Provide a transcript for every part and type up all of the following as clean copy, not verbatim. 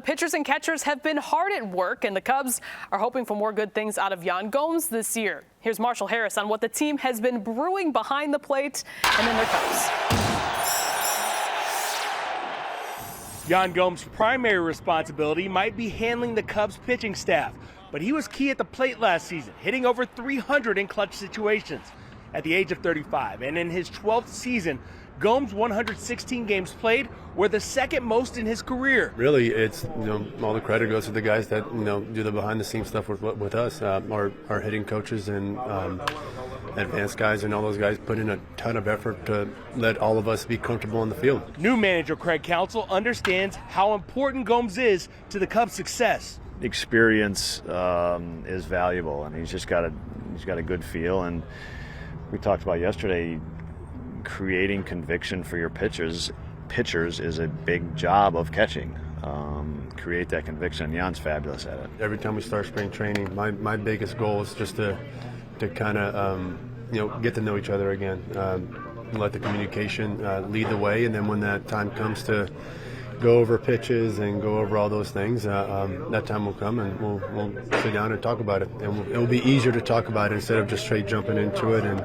pitchers and catchers have been hard at work, and the Cubs are hoping for more good things out of Yan Gomes this year. Here's Marshall Harris on what the team has been brewing behind the plate and in their Cubs. Yan Gomes' primary responsibility might be handling the Cubs pitching staff, but he was key at the plate last season, hitting over 300 in clutch situations. At the age of 35 and in his 12th season, Gomes' 116 games played were the second most in his career. Really, it's all the credit goes to the guys that do the behind-the-scenes stuff with us, our hitting coaches and advanced guys, and all those guys put in a ton of effort to let all of us be comfortable in the field. New manager Craig Counsell understands how important Gomes is to the Cubs' success. Experience is valuable, and he's got a good feel. And we talked about yesterday, creating conviction for your pitchers is a big job of catching. Create that conviction. Jan's fabulous at it. Every time we start spring training, my biggest goal is just to kind of get to know each other again. Let the communication lead the way, and then when that time comes to go over pitches and go over all those things, that time will come, and we'll sit down and talk about it. And it'll be easier to talk about it instead of just straight jumping into it and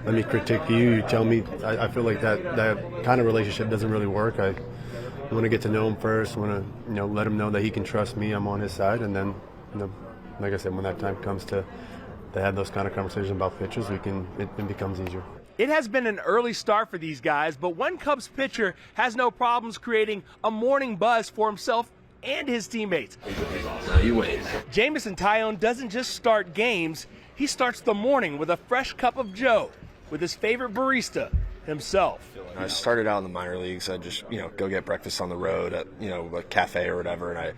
let me critique you tell me. I feel like that kind of relationship doesn't really work. I want to get to know him first. Want to let him know that he can trust me. I'm on his side, and then like I said, when that time comes to have those kind of conversations about pitches, it becomes easier. It has been an early start for these guys, but one Cubs pitcher has no problems creating a morning buzz for himself and his teammates. You wait. Jamison Tyone doesn't just start games, he starts the morning with a fresh cup of joe with his favorite barista, himself. I started out in the minor leagues. I'd just, go get breakfast on the road at, a cafe or whatever. And I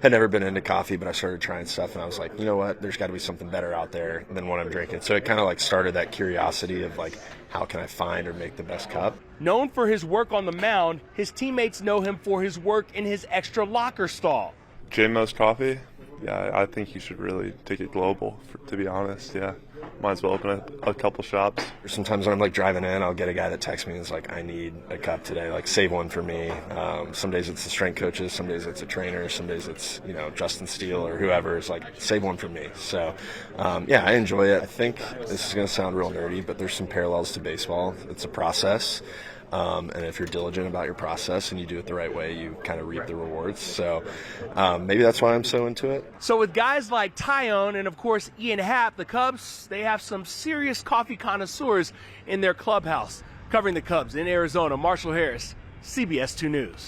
had never been into coffee, but I started trying stuff. And I was like, you know what? There's got to be something better out there than what I'm drinking. So it kind of started that curiosity of how can I find or make the best cup? Known for his work on the mound, his teammates know him for his work in his extra locker stall. J-Mo's Coffee? Yeah, I think you should really take it global, to be honest, yeah. Might as well open a couple shops. Sometimes when I'm driving in, I'll get a guy that texts me and is like, I need a cup today, save one for me. Some days it's the strength coaches, some days it's a trainer, some days it's, Justin Steele or whoever is save one for me. So, I enjoy it. I think this is going to sound real nerdy, but there's some parallels to baseball. It's a process. And if you're diligent about your process and you do it the right way, you kind of reap the rewards. So maybe that's why I'm so into it. So with guys like Tyone and, of course, Ian Happ, the Cubs, they have some serious coffee connoisseurs in their clubhouse. Covering the Cubs in Arizona, Marshall Harris, CBS 2 News.